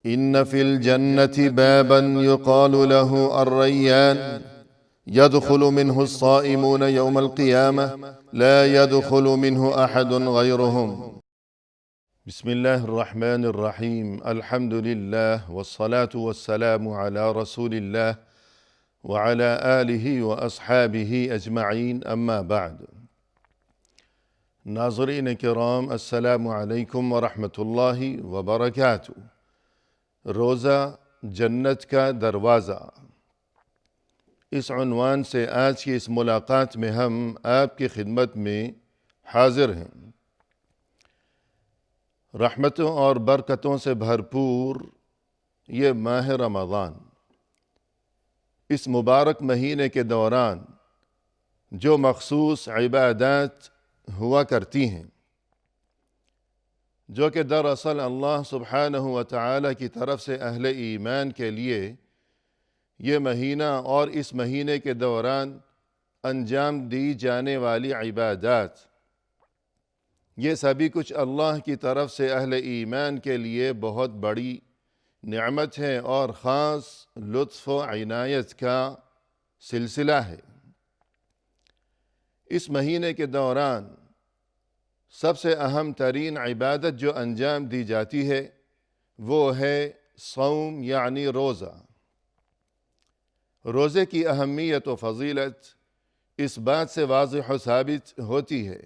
إن في الجنة بابا يقال له الريان يدخل منه الصائمون يوم القيامة لا يدخل منه أحد غيرهم. بسم الله الرحمن الرحيم. الحمد لله والصلاة والسلام على رسول الله وعلى آله وأصحابه أجمعين، أما بعد. ناظرین کرام، السلام علیکم ورحمۃ اللہ وبرکاتہ۔ روزہ جنت کا دروازہ، اس عنوان سے آج کی اس ملاقات میں ہم آپ کی خدمت میں حاضر ہیں۔ رحمتوں اور برکتوں سے بھرپور یہ ماہ رمضان، اس مبارک مہینے کے دوران جو مخصوص عبادات ہوا کرتی ہیں، جو کہ دراصل اللہ سبحانہ و تعالی کی طرف سے اہل ایمان کے لیے یہ مہینہ اور اس مہینے کے دوران انجام دی جانے والی عبادات، یہ سبھی کچھ اللہ کی طرف سے اہل ایمان کے لیے بہت بڑی نعمت ہے اور خاص لطف و عنایت کا سلسلہ ہے۔ اس مہینے کے دوران سب سے اہم ترین عبادت جو انجام دی جاتی ہے وہ ہے صوم، یعنی روزہ۔ روزے کی اہمیت و فضیلت اس بات سے واضح و ثابت ہوتی ہے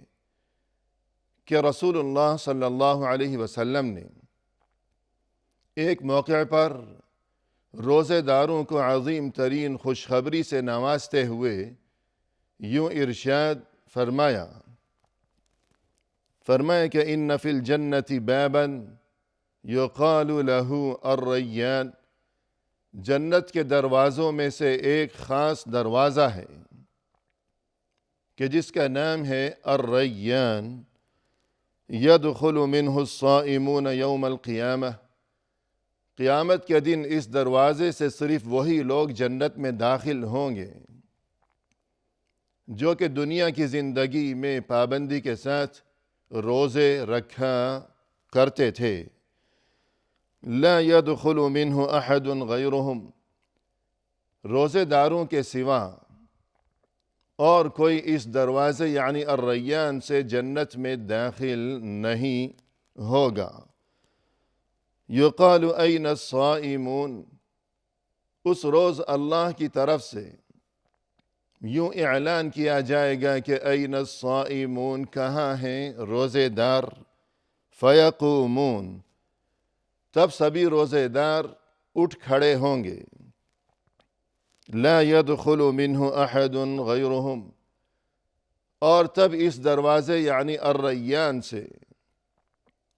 کہ رسول اللہ صلی اللہ علیہ وسلم نے ایک موقع پر روزے داروں کو عظیم ترین خوشخبری سے نوازتے ہوئے یوں ارشاد فرمایا کہ ان فی الجنت بابا یقال له الریان، جنت کے دروازوں میں سے ایک خاص دروازہ ہے کہ جس کا نام ہے الریان، یدخل منہ الصائمون یوم القیامہ، قیامت کے دن اس دروازے سے صرف وہی لوگ جنت میں داخل ہوں گے جو کہ دنیا کی زندگی میں پابندی کے ساتھ روزے رکھا کرتے تھے۔ لا يدخل منہ احد غیرہم، روزے داروں کے سوا اور کوئی اس دروازے یعنی الریان سے جنت میں داخل نہیں ہوگا۔ یقال این الصائمون، اس روز اللہ کی طرف سے یوں اعلان کیا جائے گا کہ این الصائمون، کہاں ہیں روزے دار؟ فیقومون، تب سبھی روزے دار اٹھ کھڑے ہوں گے۔ لا يدخل منہ احد غیرہم، اور تب اس دروازے یعنی الریان سے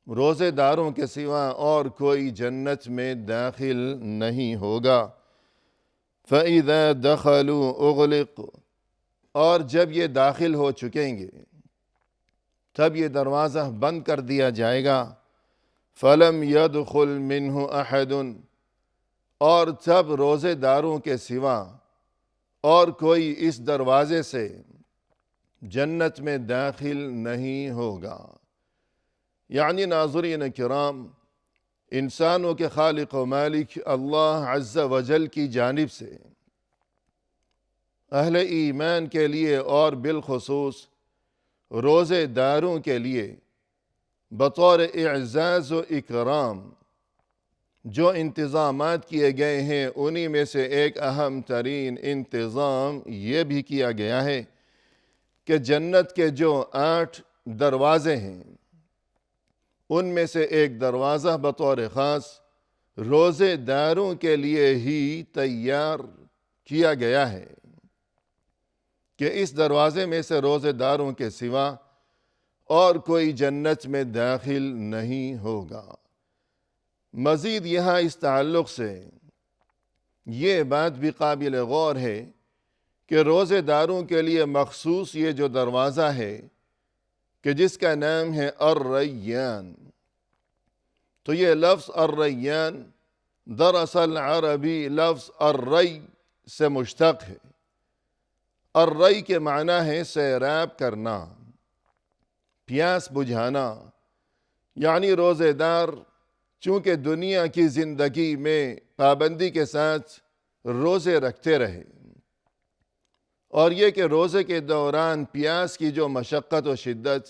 روزے داروں کے سوا اور کوئی جنت میں داخل نہیں ہوگا۔ فَإِذَا دَخَلُوا أُغْلِقُوا، اور جب یہ داخل ہو چکیں گے تب یہ دروازہ بند کر دیا جائے گا۔ فَلَمْ يَدْخُلْ مِنْهُ أَحَدٌ، اور تب روزے داروں کے سوا اور کوئی اس دروازے سے جنت میں داخل نہیں ہوگا۔ یعنی ناظرین کرام، انسانوں کے خالق و مالک اللہ عز و جل کی جانب سے اہل ایمان کے لیے اور بالخصوص روزے داروں کے لیے بطور اعزاز و اکرام جو انتظامات کیے گئے ہیں، انہی میں سے ایک اہم ترین انتظام یہ بھی کیا گیا ہے کہ جنت کے جو 8 دروازے ہیں ان میں سے ایک دروازہ بطور خاص روزے داروں کے لیے ہی تیار کیا گیا ہے کہ اس دروازے میں سے روزے داروں کے سوا اور کوئی جنت میں داخل نہیں ہوگا۔ مزید یہاں اس تعلق سے یہ بات بھی قابل غور ہے کہ روزے داروں کے لیے مخصوص یہ جو دروازہ ہے کہ جس کا نام ہے الریان، تو یہ لفظ الریان دراصل عربی لفظ الری سے مشتق ہے۔ الری کے معنی ہے سیراب کرنا، پیاس بجھانا، یعنی روزے دار چونکہ دنیا کی زندگی میں پابندی کے ساتھ روزے رکھتے رہے، اور یہ کہ روزے کے دوران پیاس کی جو مشقت و شدت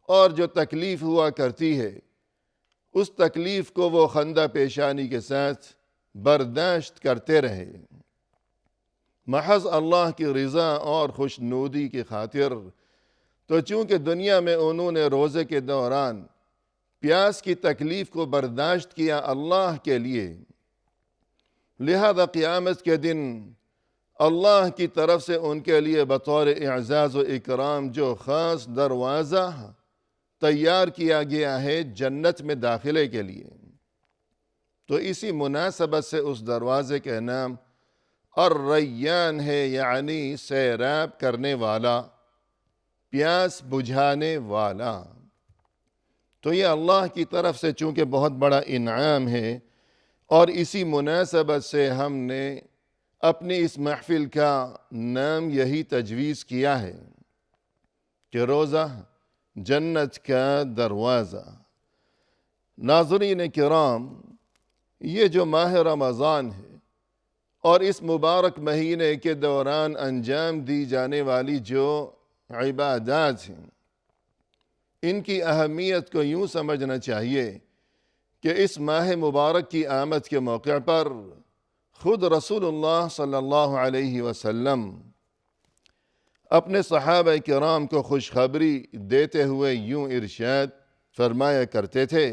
اور جو تکلیف ہوا کرتی ہے، اس تکلیف کو وہ خندہ پیشانی کے ساتھ برداشت کرتے رہے، محض اللہ کی رضا اور خوشنودی کی خاطر۔ تو چونکہ دنیا میں انہوں نے روزے کے دوران پیاس کی تکلیف کو برداشت کیا اللہ کے لیے، لہذا قیامت کے دن اللہ کی طرف سے ان کے لیے بطور اعزاز و اکرام جو خاص دروازہ تیار کیا گیا ہے جنت میں داخلے کے لیے، تو اسی مناسبت سے اس دروازے کا نام الریان ہے، یعنی سیراب کرنے والا، پیاس بجھانے والا۔ تو یہ اللہ کی طرف سے چونکہ بہت بڑا انعام ہے، اور اسی مناسبت سے ہم نے اپنی اس محفل کا نام یہی تجویز کیا ہے کہ روزہ جنت کا دروازہ۔ ناظرین کرام، یہ جو ماہ رمضان ہے اور اس مبارک مہینے کے دوران انجام دی جانے والی جو عبادات ہیں، ان کی اہمیت کو یوں سمجھنا چاہیے کہ اس ماہ مبارک کی آمد کے موقع پر خود رسول اللہ صلی اللہ علیہ وسلم اپنے صحابہ کرام کو خوشخبری دیتے ہوئے یوں ارشاد فرمایا کرتے تھے،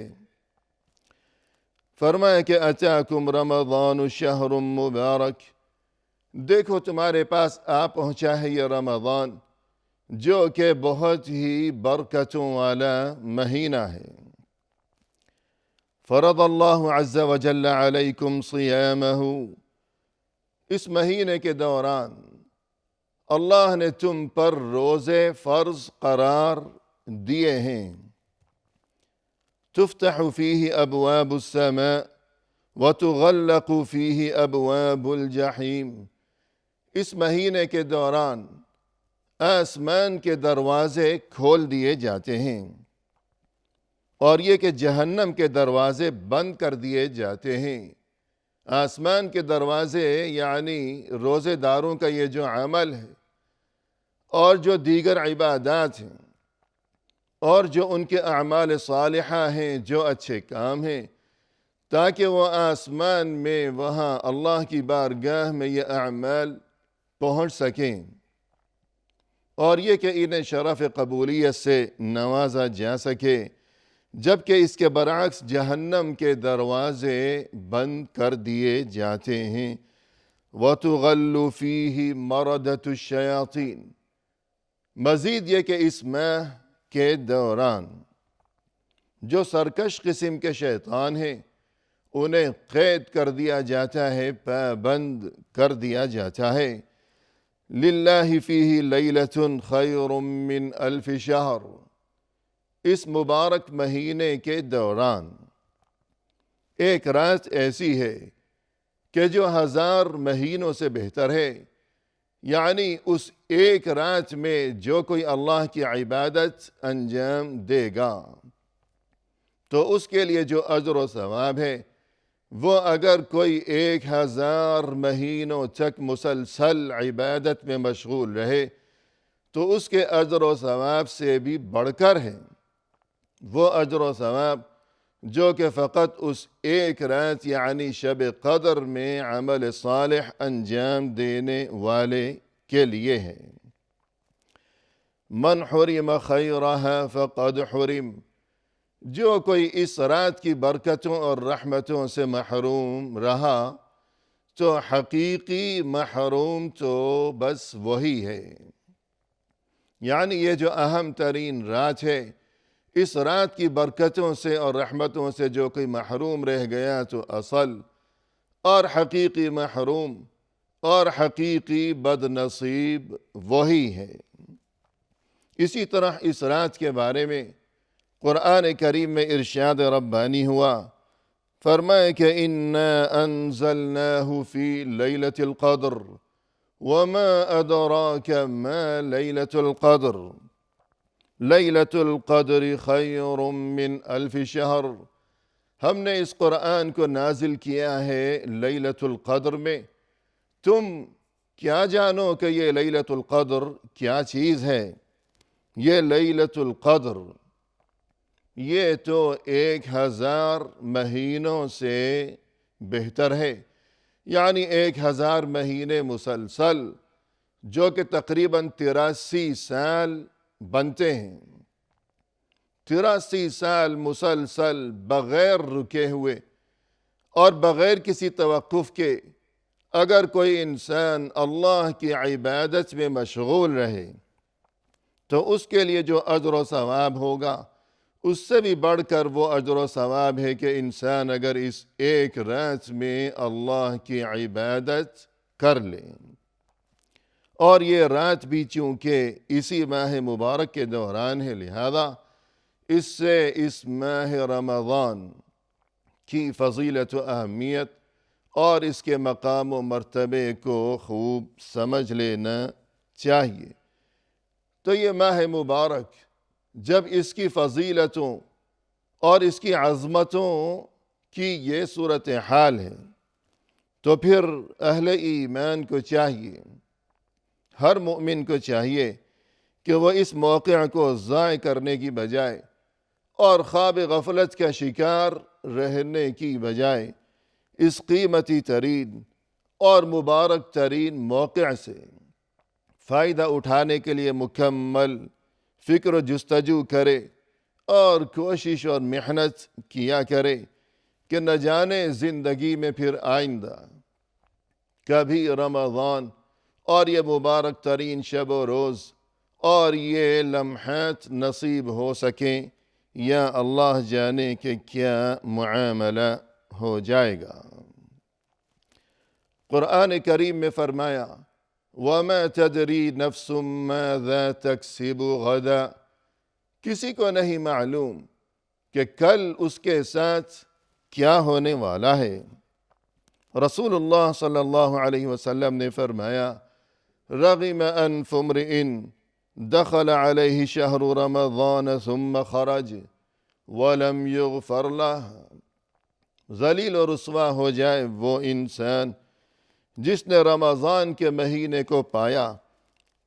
فرمایا کہ اتاکم رمضان شہر مبارک، دیکھو تمہارے پاس آ پہنچا ہے یہ رمضان جو کہ بہت ہی برکتوں والا مہینہ ہے۔ فرض اللہ عز وجل علیکم صیامہ، اس مہینے کے دوران اللہ نے تم پر روزے فرض قرار دیے ہیں۔ تفتح فیہ ابواب السماء وتغلق فیہ ابواب الجحیم، اس مہینے کے دوران آسمان کے دروازے کھول دیے جاتے ہیں، اور یہ کہ جہنم کے دروازے بند کر دیے جاتے ہیں۔ آسمان کے دروازے یعنی روزے داروں کا یہ جو عمل ہے اور جو دیگر عبادات ہیں اور جو ان کے اعمال صالحہ ہیں، جو اچھے کام ہیں، تاکہ وہ آسمان میں وہاں اللہ کی بارگاہ میں یہ اعمال پہنچ سکیں، اور یہ کہ انہیں شرف قبولیت سے نوازا جا سکے، جبکہ اس کے برعکس جہنم کے دروازے بند کر دیے جاتے ہیں۔ وَتُغَلُّ فِيهِ مَرَدَةُ الشَّيَاطِينِ، مزید یہ کہ اس ماہ کے دوران جو سرکش قسم کے شیطان ہیں انہیں قید کر دیا جاتا ہے، پابند کر دیا جاتا ہے۔ للہ فیہ لیلۃ خیر من الف شہر، اس مبارک مہینے کے دوران ایک رات ایسی ہے کہ جو 1000 مہینوں سے بہتر ہے، یعنی اس ایک رات میں جو کوئی اللہ کی عبادت انجام دے گا تو اس کے لیے جو اجر و ثواب ہے وہ اگر کوئی 1000 مہینوں تک مسلسل عبادت میں مشغول رہے تو اس کے اجر و ثواب سے بھی بڑھ کر ہے، وہ اجر و ثواب جو کہ فقط اس ایک رات یعنی شب قدر میں عمل صالح انجام دینے والے کے لیے ہے۔ من حرم خیرہا فقد حرم، جو کوئی اس رات کی برکتوں اور رحمتوں سے محروم رہا تو حقیقی محروم تو بس وہی ہے۔ یعنی یہ جو اہم ترین رات ہے، اس رات کی برکتوں سے اور رحمتوں سے جو کوئی محروم رہ گیا تو اصل اور حقیقی محروم اور حقیقی بد نصیب وہی ہے۔ اسی طرح اس رات کے بارے میں قرآن کریم میں ارشاد ربانی ہوا، فرمائے کہ اِنَّا أَنزَلْنَاهُ فِي لَيْلَةِ الْقَدْرِ وَمَا أَدْرَاكَ مَا لَيْلَةُ الْقَدْرِ لَيْلَةُ الْقَدْرِ خَيْرٌ مِّنْ أَلْفِ شَهْرٍ، ہم نے اس قرآن کو نازل کیا ہے لیلۃ القدر میں، تم کیا جانو کہ یہ لیلۃ القدر کیا چیز ہے؟ یہ لیلۃ القدر یہ تو 1000 مہینوں سے بہتر ہے، یعنی 1000 مہینے مسلسل، جو کہ تقریباً 83 سال بنتے ہیں۔ 83 سال مسلسل بغیر رکے ہوئے اور بغیر کسی توقف کے اگر کوئی انسان اللہ کی عبادت میں مشغول رہے تو اس کے لیے جو اجر و ثواب ہوگا اس سے بھی بڑھ کر وہ اجر و ثواب ہے کہ انسان اگر اس ایک رات میں اللہ کی عبادت کر لے۔ اور یہ رات بھی چونکہ اسی ماہ مبارک کے دوران ہے، لہذا اس سے اس ماہ رمضان کی فضیلت و اہمیت اور اس کے مقام و مرتبے کو خوب سمجھ لینا چاہیے۔ تو یہ ماہ مبارک جب اس کی فضیلتوں اور اس کی عظمتوں کی یہ صورتحال ہے تو پھر اہل ایمان کو چاہیے، ہر مومن کو چاہیے کہ وہ اس موقع کو ضائع کرنے کی بجائے اور خواب غفلت کا شکار رہنے کی بجائے اس قیمتی ترین اور مبارک ترین موقع سے فائدہ اٹھانے کے لیے مکمل فکر و جستجو کرے اور کوشش اور محنت کیا کرے کہ نہ جانے زندگی میں پھر آئندہ کبھی رمضان اور یہ مبارک ترین شب و روز اور یہ لمحات نصیب ہو سکیں، یا اللہ جانے کہ کیا معاملہ ہو جائے گا۔ قرآن کریم میں فرمایا وَمَا تَدْرِي نَفْسٌ مَاذَا تَكْسِبُ غَدًا، کسی کو نہیں معلوم کہ کل اس کے ساتھ کیا ہونے والا ہے۔ رسول اللہ صلی اللہ علیہ وسلم نے فرمایا رغم انف امرئ دخل علیہ شہر رمضان ثم خرج ولم یغفر له، ذلیل و رسوا ہو جائے وہ انسان جس نے رمضان کے مہینے کو پایا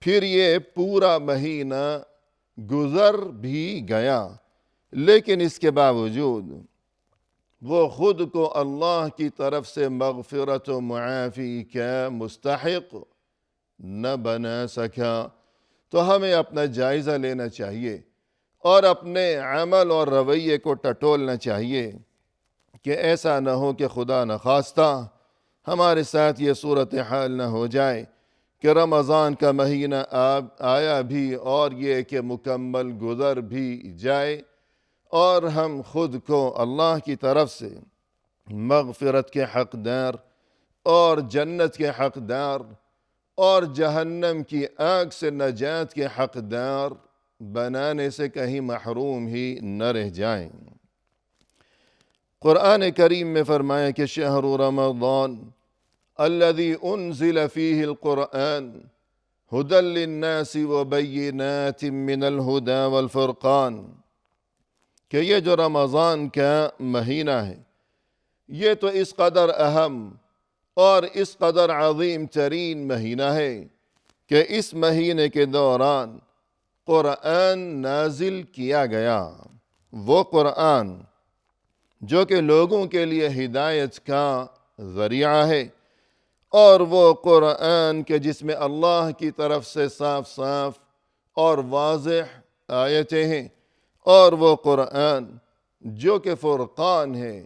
پھر یہ پورا مہینہ گزر بھی گیا، لیکن اس کے باوجود وہ خود کو اللہ کی طرف سے مغفرت و معافی کا مستحق نہ بنا سکا۔ تو ہمیں اپنا جائزہ لینا چاہیے اور اپنے عمل اور رویے کو ٹٹولنا چاہیے کہ ایسا نہ ہو کہ خدا نخواستہ ہمارے ساتھ یہ صورتحال نہ ہو جائے کہ رمضان کا مہینہ آیا بھی اور یہ کہ مکمل گزر بھی جائے اور ہم خود کو اللہ کی طرف سے مغفرت کے حقدار اور جنت کے حقدار اور جہنم کی آگ سے نجات کے حقدار بنانے سے کہیں محروم ہی نہ رہ جائیں۔ قرآن کریم میں فرمایا کہ شہر رمضان الذي انزل فيه القرآن هدى للناس وبينات من الهدى والفرقان، کہ یہ جو رمضان کا مہینہ ہے یہ تو اس قدر اہم اور اس قدر عظیم ترین مہینہ ہے کہ اس مہینے کے دوران قرآن نازل کیا گیا، وہ قرآن جو کہ لوگوں کے لیے ہدایت کا ذریعہ ہے، اور وہ قرآن کے جس میں اللہ کی طرف سے صاف صاف اور واضح آیتیں ہیں، اور وہ قرآن جو کہ فرقان ہے،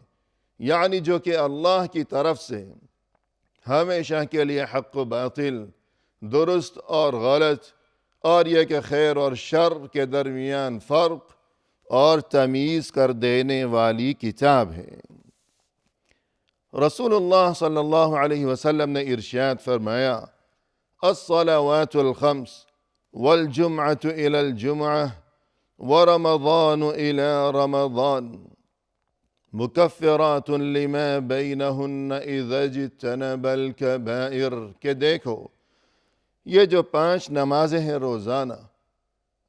یعنی جو کہ اللہ کی طرف سے ہمیشہ کے لیے حق و باطل، درست اور غلط، اور یہ کہ خیر اور شر کے درمیان فرق اور تمیز کر دینے والی کتاب ہے۔ رسول اللہ صلی اللہ علیہ وسلم نے ارشاد فرمایا الصلوات الخمس والجمعة إلى الجمعة ورمضان إلى رمضان مکفرات لما بینہن اذا اجتنب الکبائر، کہ دیکھو یہ جو 5 نمازیں ہیں روزانہ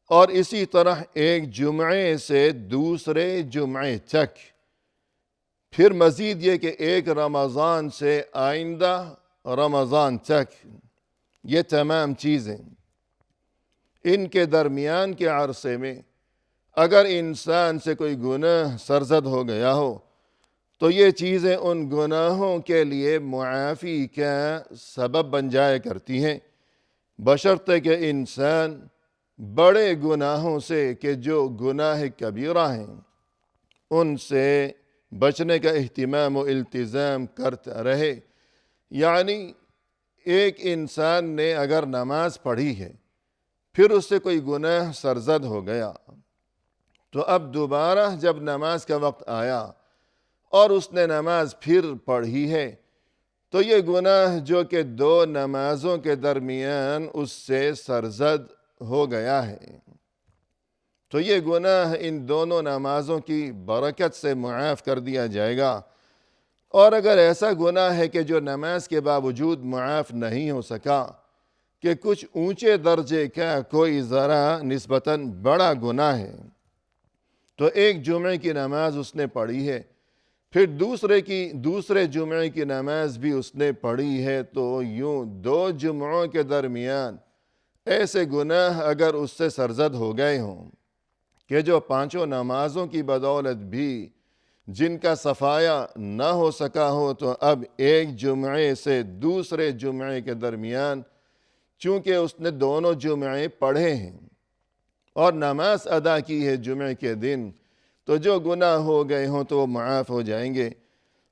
اور اسی طرح ایک جمعے سے دوسرے جمعے تک، پھر مزید یہ کہ ایک رمضان سے آئندہ رمضان تک یہ تمام چیزیں، ان کے درمیان کے عرصے میں اگر انسان سے کوئی گناہ سرزد ہو گیا ہو تو یہ چیزیں ان گناہوں کے لیے معافی کا سبب بن جایا کرتی ہیں، بشرطے کہ انسان بڑے گناہوں سے کہ جو گناہ کبیرہ ہیں ان سے بچنے کا اہتمام و التزام کرتا رہے۔ یعنی ایک انسان نے اگر نماز پڑھی ہے پھر اس سے کوئی گناہ سرزد ہو گیا تو اب دوبارہ جب نماز کا وقت آیا اور اس نے نماز پھر پڑھی ہے تو یہ گناہ جو کہ دو نمازوں کے درمیان اس سے سرزد ہو گیا ہے تو یہ گناہ ان دونوں نمازوں کی برکت سے معاف کر دیا جائے گا۔ اور اگر ایسا گناہ ہے کہ جو نماز کے باوجود معاف نہیں ہو سکا کہ کچھ اونچے درجے کا کوئی ذرا نسبتاً بڑا گناہ ہے تو ایک جمعے کی نماز اس نے پڑھی ہے، پھر دوسرے جمعے کی نماز بھی اس نے پڑھی ہے، تو یوں دو جمعوں کے درمیان ایسے گناہ اگر اس سے سرزد ہو گئے ہوں کہ جو پانچوں نمازوں کی بدولت بھی جن کا صفایا نہ ہو سکا ہو، تو اب ایک جمعے سے دوسرے جمعے کے درمیان چونکہ اس نے دونوں جمعے پڑھے ہیں اور نماز ادا کی ہے جمعے کے دن، تو جو گناہ ہو گئے ہوں تو وہ معاف ہو جائیں گے۔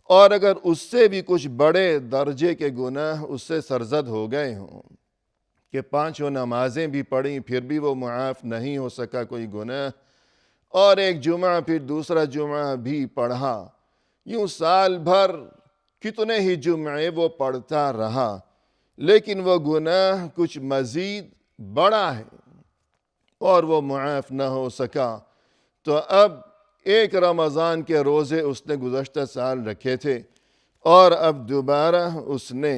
اور اگر اس سے بھی کچھ بڑے درجے کے گناہ اس سے سرزد ہو گئے ہوں کہ پانچوں نمازیں بھی پڑھیں پھر بھی وہ معاف نہیں ہو سکا کوئی گناہ، اور ایک جمعہ پھر دوسرا جمعہ بھی پڑھا، یوں سال بھر کتنے ہی جمعے وہ پڑھتا رہا لیکن وہ گناہ کچھ مزید بڑا ہے اور وہ معاف نہ ہو سکا، تو اب ایک رمضان کے روزے اس نے گزشتہ سال رکھے تھے اور اب دوبارہ اس نے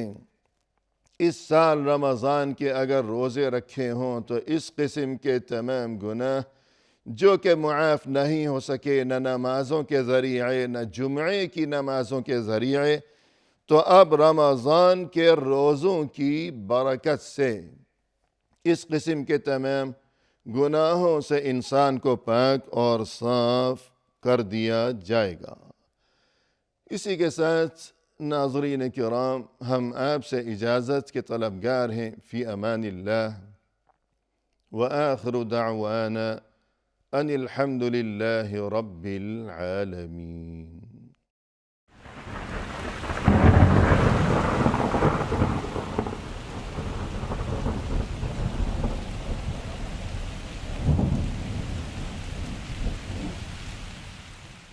اس سال رمضان کے اگر روزے رکھے ہوں تو اس قسم کے تمام گناہ جو کہ معاف نہیں ہو سکے نہ نمازوں کے ذریعے نہ جمعے کی نمازوں کے ذریعے، تو اب رمضان کے روزوں کی برکت سے اس قسم کے تمام گناہوں سے انسان کو پاک اور صاف کر دیا جائے گا۔ اسی کے ساتھ ناظرین کرام، ہم آپ سے اجازت کے طلبگار ہیں۔ فی امان اللہ، وآخر دعوانا ان الحمد للہ رب العالمین۔